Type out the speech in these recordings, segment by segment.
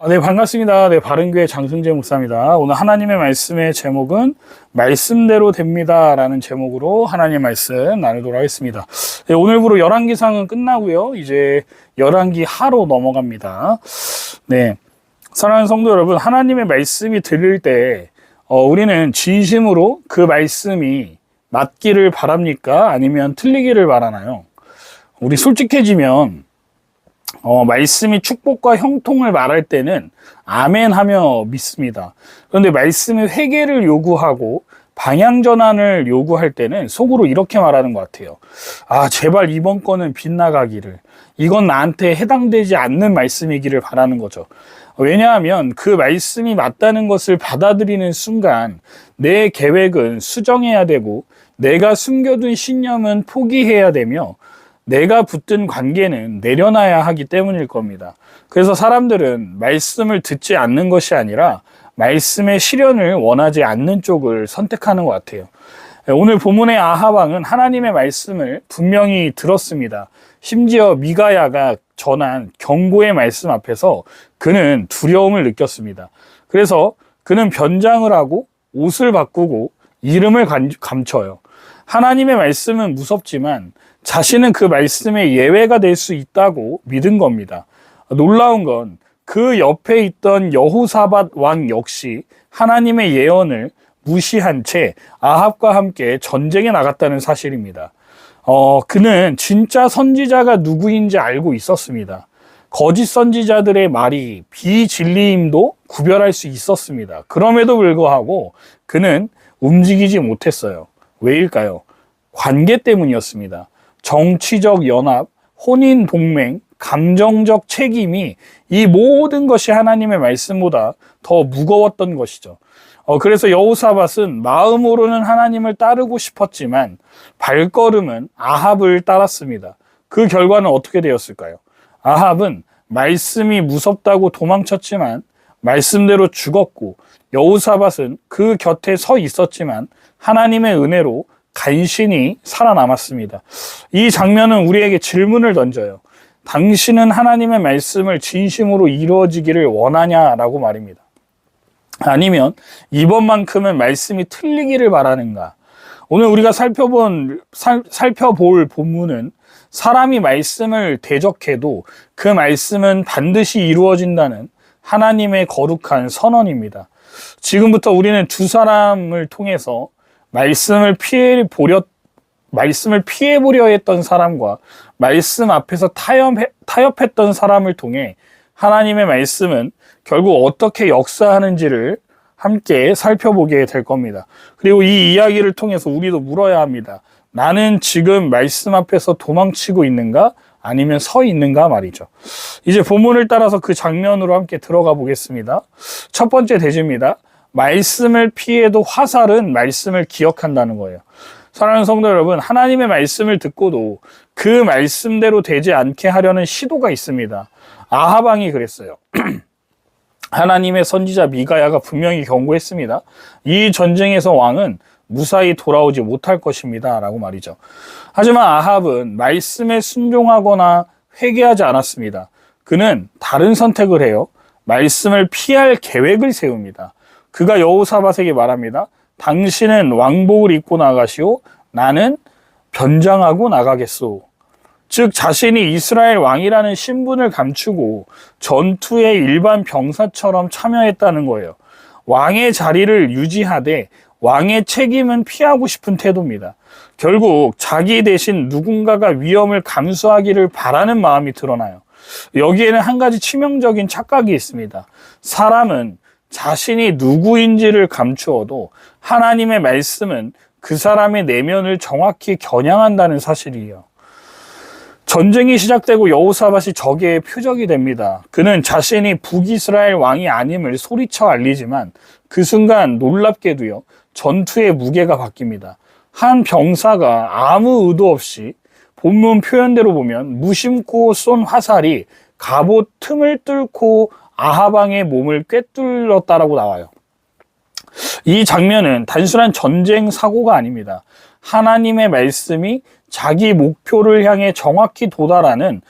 네, 반갑습니다. 네, 바른교회 장승재 목사입니다. 오늘 하나님의 말씀의 제목은 말씀대로 됩니다 라는 제목으로 하나님의 말씀 나누도록 하겠습니다. 네, 오늘부로 열왕기상은 끝나고요. 이제 열왕기 하로 넘어갑니다. 네, 사랑하는 성도 여러분, 하나님의 말씀이 들릴 때 우리는 진심으로 그 말씀이 맞기를 바랍니까? 아니면 틀리기를 바라나요? 우리 솔직해지면 말씀이 축복과 형통을 말할 때는 아멘 하며 믿습니다. 그런데 말씀이 회개를 요구하고 방향 전환을 요구할 때는 속으로 이렇게 말하는 것 같아요. 제발 이번 건은 빗나가기를. 이건 나한테 해당되지 않는 말씀이기를 바라는 거죠. 왜냐하면 그 말씀이 맞다는 것을 받아들이는 순간 내 계획은 수정해야 되고 내가 숨겨둔 신념은 포기해야 되며 내가 붙든 관계는 내려놔야 하기 때문일 겁니다. 그래서 사람들은 말씀을 듣지 않는 것이 아니라 말씀의 실현을 원하지 않는 쪽을 선택하는 것 같아요. 오늘 본문의 아합 왕은 하나님의 말씀을 분명히 들었습니다. 심지어 미가야가 전한 경고의 말씀 앞에서 그는 두려움을 느꼈습니다. 그래서 그는 변장을 하고 옷을 바꾸고 이름을 감춰요. 하나님의 말씀은 무섭지만 자신은 그 말씀의 예외가 될 수 있다고 믿은 겁니다. 놀라운 건 그 옆에 있던 여호사밧 왕 역시 하나님의 예언을 무시한 채 아합과 함께 전쟁에 나갔다는 사실입니다. 그는 진짜 선지자가 누구인지 알고 있었습니다. 거짓 선지자들의 말이 비진리임도 구별할 수 있었습니다. 그럼에도 불구하고 그는 움직이지 못했어요. 왜일까요? 관계 때문이었습니다. 정치적 연합, 혼인 동맹, 감정적 책임이 이 모든 것이 하나님의 말씀보다 더 무거웠던 것이죠. 그래서 여호사밧은 마음으로는 하나님을 따르고 싶었지만 발걸음은 아합을 따랐습니다. 그 결과는 어떻게 되었을까요? 아합은 말씀이 무섭다고 도망쳤지만 말씀대로 죽었고, 여호사밧은 그 곁에 서 있었지만 하나님의 은혜로 간신히 살아남았습니다. 이 장면은 우리에게 질문을 던져요. 당신은 하나님의 말씀을 진심으로 이루어지기를 원하냐라고 말입니다. 아니면 이번만큼은 말씀이 틀리기를 바라는가? 오늘 우리가 살펴볼 본문은 사람이 말씀을 대적해도 그 말씀은 반드시 이루어진다는 하나님의 거룩한 선언입니다. 지금부터 우리는 두 사람을 통해서 말씀을 피해보려 했던 사람과 말씀 앞에서 타협했던 사람을 통해 하나님의 말씀은 결국 어떻게 역사하는지를 함께 살펴보게 될 겁니다. 그리고 이 이야기를 통해서 우리도 물어야 합니다. 나는 지금 말씀 앞에서 도망치고 있는가? 아니면 서 있는가 말이죠. 이제 본문을 따라서 그 장면으로 함께 들어가 보겠습니다. 첫 번째 대지입니다. 말씀을 피해도 화살은 말씀을 기억한다는 거예요. 사랑하는 성도 여러분, 하나님의 말씀을 듣고도 그 말씀대로 되지 않게 하려는 시도가 있습니다. 아합 왕이 그랬어요. 하나님의 선지자 미가야가 분명히 경고했습니다. 이 전쟁에서 왕은 무사히 돌아오지 못할 것입니다 라고 말이죠. 하지만 아합은 말씀에 순종하거나 회개하지 않았습니다. 그는 다른 선택을 해요. 말씀을 피할 계획을 세웁니다. 그가 여호사밧에게 말합니다. 당신은 왕복을 입고 나가시오. 나는 변장하고 나가겠소. 즉 자신이 이스라엘 왕이라는 신분을 감추고 전투에 일반 병사처럼 참여했다는 거예요. 왕의 자리를 유지하되 왕의 책임은 피하고 싶은 태도입니다. 결국 자기 대신 누군가가 위험을 감수하기를 바라는 마음이 드러나요. 여기에는 한 가지 치명적인 착각이 있습니다. 사람은 자신이 누구인지를 감추어도 하나님의 말씀은 그 사람의 내면을 정확히 겨냥한다는 사실이에요. 전쟁이 시작되고 여호사밧이 적의 표적이 됩니다. 그는 자신이 북이스라엘 왕이 아님을 소리쳐 알리지만 그 순간 놀랍게도요, 전투의 무게가 바뀝니다. 한 병사가 아무 의도 없이 본문 표현대로 보면 무심코 쏜 화살이 갑옷 틈을 뚫고 아합 왕의 몸을 꿰뚫었다라고 나와요. 이 장면은 단순한 전쟁 사고가 아닙니다. 하나님의 말씀이 자기 목표를 향해 정확히 도달하는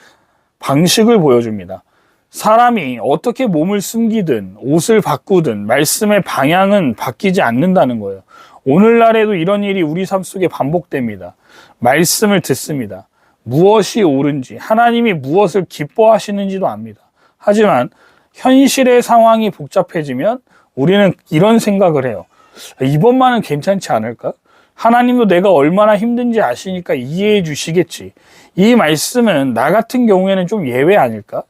방식을 보여줍니다. 사람이 어떻게 몸을 숨기든 옷을 바꾸든 말씀의 방향은 바뀌지 않는다는 거예요. 오늘날에도 이런 일이 우리 삶 속에 반복됩니다. 말씀을 듣습니다. 무엇이 옳은지, 하나님이 무엇을 기뻐하시는지도 압니다. 하지만 현실의 상황이 복잡해지면 우리는 이런 생각을 해요. 이번만은 괜찮지 않을까? 하나님도 내가 얼마나 힘든지 아시니까 이해해 주시겠지. 이 말씀은 나 같은 경우에는 좀 예외 아닐까?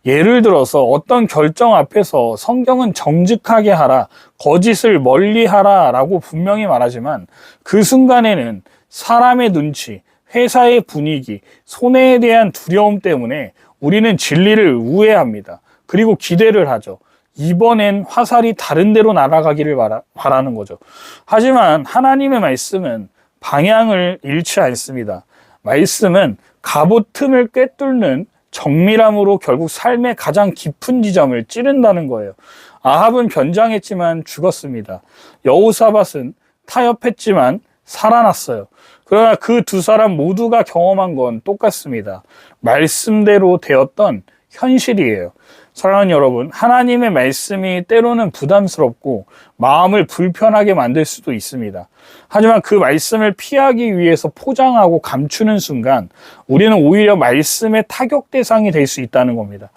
예를 들어서 어떤 결정 앞에서 성경은 정직하게 하라, 거짓을 멀리 하라 라고 분명히 말하지만 그 순간에는 사람의 눈치, 회사의 분위기, 손해에 대한 두려움 때문에 우리는 진리를 우회합니다. 그리고 기대를 하죠. 이번엔 화살이 다른 데로 날아가기를 바라는 거죠. 하지만 하나님의 말씀은 방향을 잃지 않습니다. 말씀은 갑옷 틈을 꿰뚫는 정밀함으로 결국 삶의 가장 깊은 지점을 찌른다는 거예요. 아합은 변장했지만 죽었습니다. 여호사밧은 타협했지만 살아났어요. 그러나 그 두 사람 모두가 경험한 건 똑같습니다. 말씀대로 되었던 현실이에요. 사랑하는 여러분, 하나님의 말씀이 때로는 부담스럽고 마음을 불편하게 만들 수도 있습니다. 하지만 그 말씀을 피하기 위해서 포장하고 감추는 순간 우리는 오히려 말씀의 타격 대상이 될 수 있다는 겁니다.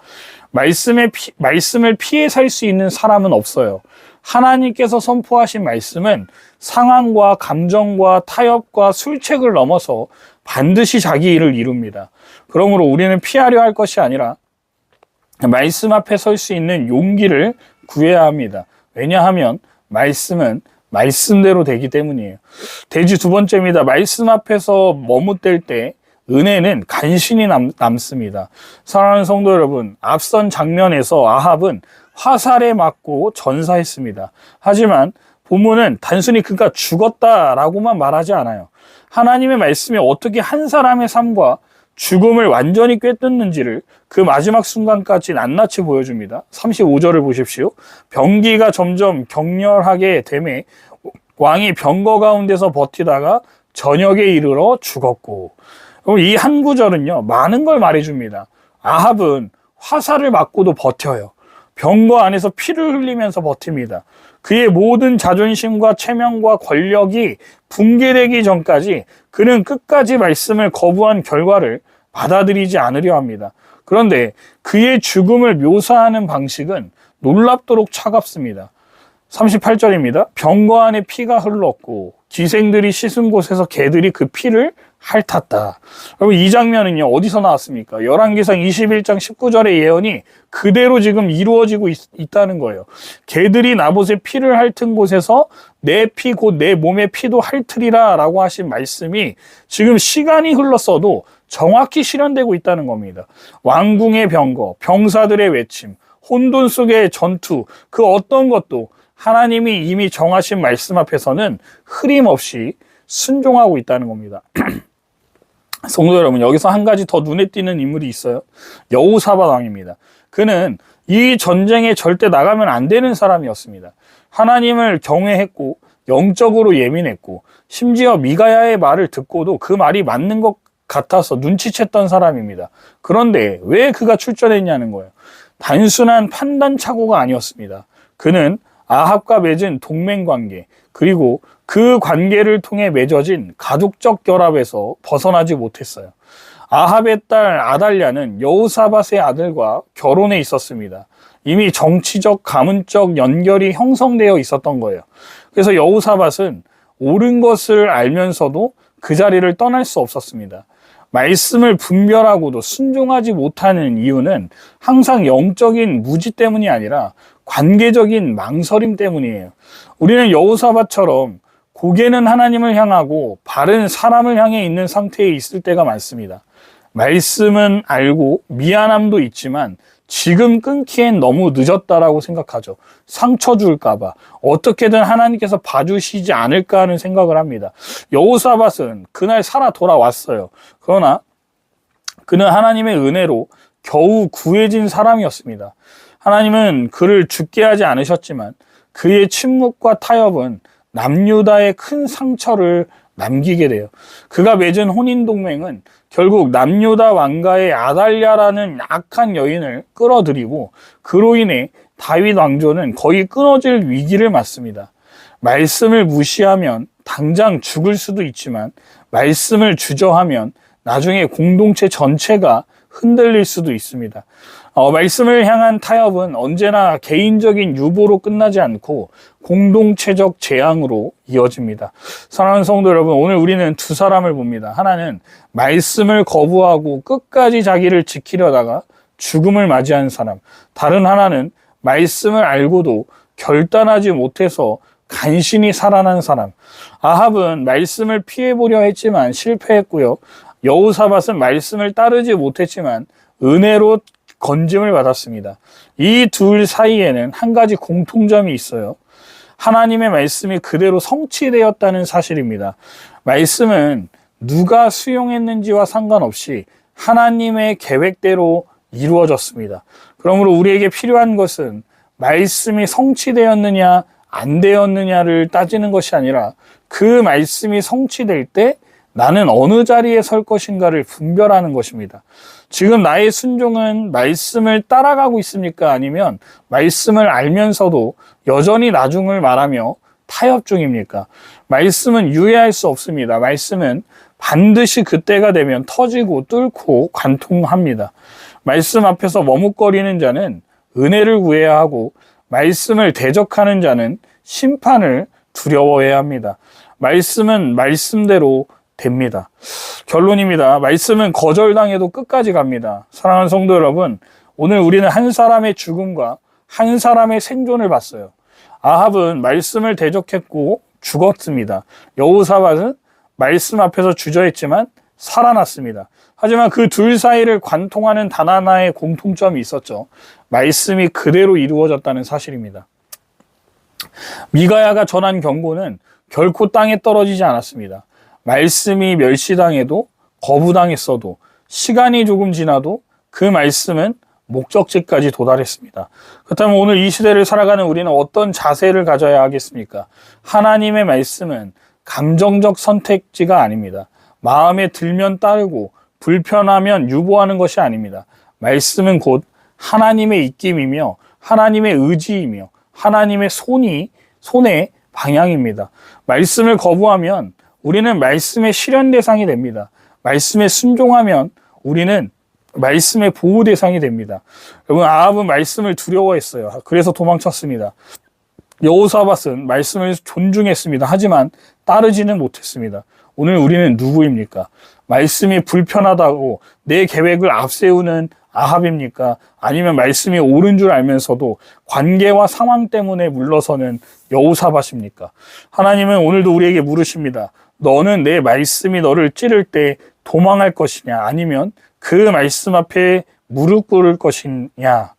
말씀을 피해 살 수 있는 사람은 없어요. 하나님께서 선포하신 말씀은 상황과 감정과 타협과 술책을 넘어서 반드시 자기 일을 이룹니다. 그러므로 우리는 피하려 할 것이 아니라 말씀 앞에 설 수 있는 용기를 구해야 합니다. 왜냐하면 말씀은 말씀대로 되기 때문이에요. 대지 두 번째입니다. 말씀 앞에서 머뭇댈 때 은혜는 간신히 남습니다. 사랑하는 성도 여러분, 앞선 장면에서 아합은 화살에 맞고 전사했습니다. 하지만 본문은 단순히 그가 죽었다라고만 말하지 않아요. 하나님의 말씀이 어떻게 한 사람의 삶과 죽음을 완전히 꿰뚫는지를 그 마지막 순간까지 낱낱이 보여줍니다. 35절을 보십시오. 병기가 점점 격렬하게 되매 왕이 병거 가운데서 버티다가 저녁에 이르러 죽었고. 이 한 구절은요, 많은 걸 말해줍니다. 아합은 화살을 맞고도 버텨요. 병거 안에서 피를 흘리면서 버팁니다. 그의 모든 자존심과 체면과 권력이 붕괴되기 전까지 그는 끝까지 말씀을 거부한 결과를 받아들이지 않으려 합니다. 그런데 그의 죽음을 묘사하는 방식은 놀랍도록 차갑습니다. 38절입니다. 병거 안에 피가 흘렀고 기생들이 씻은 곳에서 개들이 그 피를 핥았다. 여러분, 이 장면은요, 어디서 나왔습니까? 열왕기상 21장 19절의 예언이 그대로 지금 이루어지고 있다는 거예요. 개들이 나봇의 피를 핥은 곳에서 내 피 곧 내 몸의 피도 핥으리라 라고 하신 말씀이 지금 시간이 흘렀어도 정확히 실현되고 있다는 겁니다. 왕궁의 병거, 병사들의 외침, 혼돈 속의 전투, 그 어떤 것도 하나님이 이미 정하신 말씀 앞에서는 흐림없이 순종하고 있다는 겁니다. 성도 여러분, 여기서 한 가지 더 눈에 띄는 인물이 있어요. 여호사밧 왕입니다. 그는 이 전쟁에 절대 나가면 안 되는 사람이었습니다. 하나님을 경외했고 영적으로 예민했고 심지어 미가야의 말을 듣고도 그 말이 맞는 것 같아서 눈치챘던 사람입니다. 그런데 왜 그가 출전했냐는 거예요. 단순한 판단 착오가 아니었습니다. 그는 아합과 맺은 동맹관계, 그리고 그 관계를 통해 맺어진 가족적 결합에서 벗어나지 못했어요. 아합의 딸 아달랴는 여호사밧의 아들과 결혼해 있었습니다. 이미 정치적, 가문적 연결이 형성되어 있었던 거예요. 그래서 여호사밧은 옳은 것을 알면서도 그 자리를 떠날 수 없었습니다. 말씀을 분별하고도 순종하지 못하는 이유는 항상 영적인 무지 때문이 아니라 관계적인 망설임 때문이에요. 우리는 여호사밧처럼 고개는 하나님을 향하고 발은 사람을 향해 있는 상태에 있을 때가 많습니다. 말씀은 알고 미안함도 있지만 지금 끊기엔 너무 늦었다라고 생각하죠. 상처 줄까봐, 어떻게든 하나님께서 봐주시지 않을까 하는 생각을 합니다. 여호사밧은 그날 살아 돌아왔어요. 그러나 그는 하나님의 은혜로 겨우 구해진 사람이었습니다. 하나님은 그를 죽게 하지 않으셨지만 그의 침묵과 타협은 남유다의 큰 상처를 남기게 돼요. 그가 맺은 혼인동맹은 결국 남유다 왕가의 아달랴라는 약한 여인을 끌어들이고 그로 인해 다윗 왕조는 거의 끊어질 위기를 맞습니다. 말씀을 무시하면 당장 죽을 수도 있지만 말씀을 주저하면 나중에 공동체 전체가 흔들릴 수도 있습니다. 말씀을 향한 타협은 언제나 개인적인 유보로 끝나지 않고 공동체적 재앙으로 이어집니다. 사랑하는 성도 여러분, 오늘 우리는 두 사람을 봅니다. 하나는 말씀을 거부하고 끝까지 자기를 지키려다가 죽음을 맞이한 사람. 다른 하나는 말씀을 알고도 결단하지 못해서 간신히 살아난 사람. 아합은 말씀을 피해보려 했지만 실패했고요. 여호사밧은 말씀을 따르지 못했지만 은혜로 건짐을 받았습니다. 이 둘 사이에는 한 가지 공통점이 있어요. 하나님의 말씀이 그대로 성취되었다는 사실입니다. 말씀은 누가 수용했는지와 상관없이 하나님의 계획대로 이루어졌습니다. 그러므로 우리에게 필요한 것은 말씀이 성취되었느냐 안 되었느냐를 따지는 것이 아니라 그 말씀이 성취될 때 나는 어느 자리에 설 것인가를 분별하는 것입니다. 지금 나의 순종은 말씀을 따라가고 있습니까? 아니면 말씀을 알면서도 여전히 나중을 말하며 타협 중입니까? 말씀은 유예할 수 없습니다. 말씀은 반드시 그때가 되면 터지고 뚫고 관통합니다. 말씀 앞에서 머뭇거리는 자는 은혜를 구해야 하고 말씀을 대적하는 자는 심판을 두려워해야 합니다. 말씀은 말씀대로 됩니다. 결론입니다. 말씀은 거절당해도 끝까지 갑니다. 사랑하는 성도 여러분, 오늘 우리는 한 사람의 죽음과 한 사람의 생존을 봤어요. 아합은 말씀을 대적했고 죽었습니다. 여호사밧은 말씀 앞에서 주저했지만 살아났습니다. 하지만 그 둘 사이를 관통하는 단 하나의 공통점이 있었죠. 말씀이 그대로 이루어졌다는 사실입니다. 미가야가 전한 경고는 결코 땅에 떨어지지 않았습니다. 말씀이 멸시당해도 거부당했어도 시간이 조금 지나도 그 말씀은 목적지까지 도달했습니다. 그렇다면 오늘 이 시대를 살아가는 우리는 어떤 자세를 가져야 하겠습니까? 하나님의 말씀은 감정적 선택지가 아닙니다. 마음에 들면 따르고 불편하면 유보하는 것이 아닙니다. 말씀은 곧 하나님의 입김이며 하나님의 의지이며 하나님의 손의 방향입니다. 말씀을 거부하면 우리는 말씀의 실현 대상이 됩니다. 말씀에 순종하면 우리는 말씀의 보호 대상이 됩니다. 여러분, 아합은 말씀을 두려워했어요. 그래서 도망쳤습니다. 여호사밧은 말씀을 존중했습니다. 하지만 따르지는 못했습니다. 오늘 우리는 누구입니까? 말씀이 불편하다고 내 계획을 앞세우는 아합입니까? 아니면 말씀이 옳은 줄 알면서도 관계와 상황 때문에 물러서는 여호사밧입니까? 하나님은 오늘도 우리에게 물으십니다. 너는 내 말씀이 너를 찌를 때 도망할 것이냐? 아니면 그 말씀 앞에 무릎 꿇을 것이냐?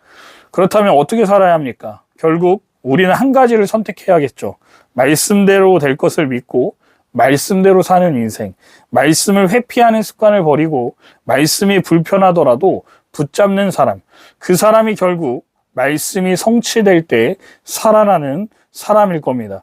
그렇다면 어떻게 살아야 합니까? 결국 우리는 한 가지를 선택해야겠죠. 말씀대로 될 것을 믿고 말씀대로 사는 인생, 말씀을 회피하는 습관을 버리고 말씀이 불편하더라도 붙잡는 사람, 그 사람이 결국 말씀이 성취될 때 살아나는 사람일 겁니다.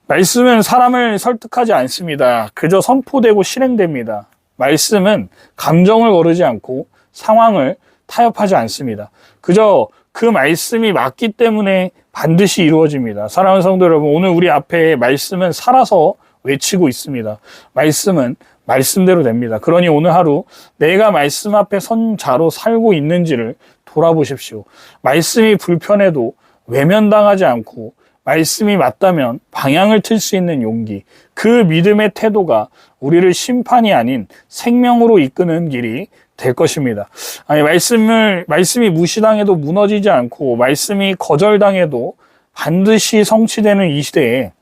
말씀은 사람을 설득하지 않습니다. 그저 선포되고 실행됩니다. 말씀은 감정을 거르지 않고 상황을 타협하지 않습니다. 그저 그 말씀이 맞기 때문에 반드시 이루어집니다. 사랑하는 성도 여러분, 오늘 우리 앞에 말씀은 살아서 외치고 있습니다. 말씀은 말씀대로 됩니다. 그러니 오늘 하루 내가 말씀 앞에 선 자로 살고 있는지를 돌아보십시오. 말씀이 불편해도 외면당하지 않고 말씀이 맞다면 방향을 틀 수 있는 용기, 그 믿음의 태도가 우리를 심판이 아닌 생명으로 이끄는 길이 될 것입니다. 아니, 말씀이 무시당해도 무너지지 않고 말씀이 거절당해도 반드시 성취되는 이 시대에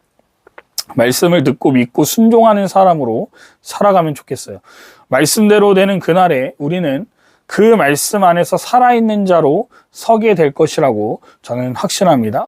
말씀을 듣고 믿고 순종하는 사람으로 살아가면 좋겠어요. 말씀대로 되는 그날에 우리는 그 말씀 안에서 살아있는 자로 서게 될 것이라고 저는 확신합니다.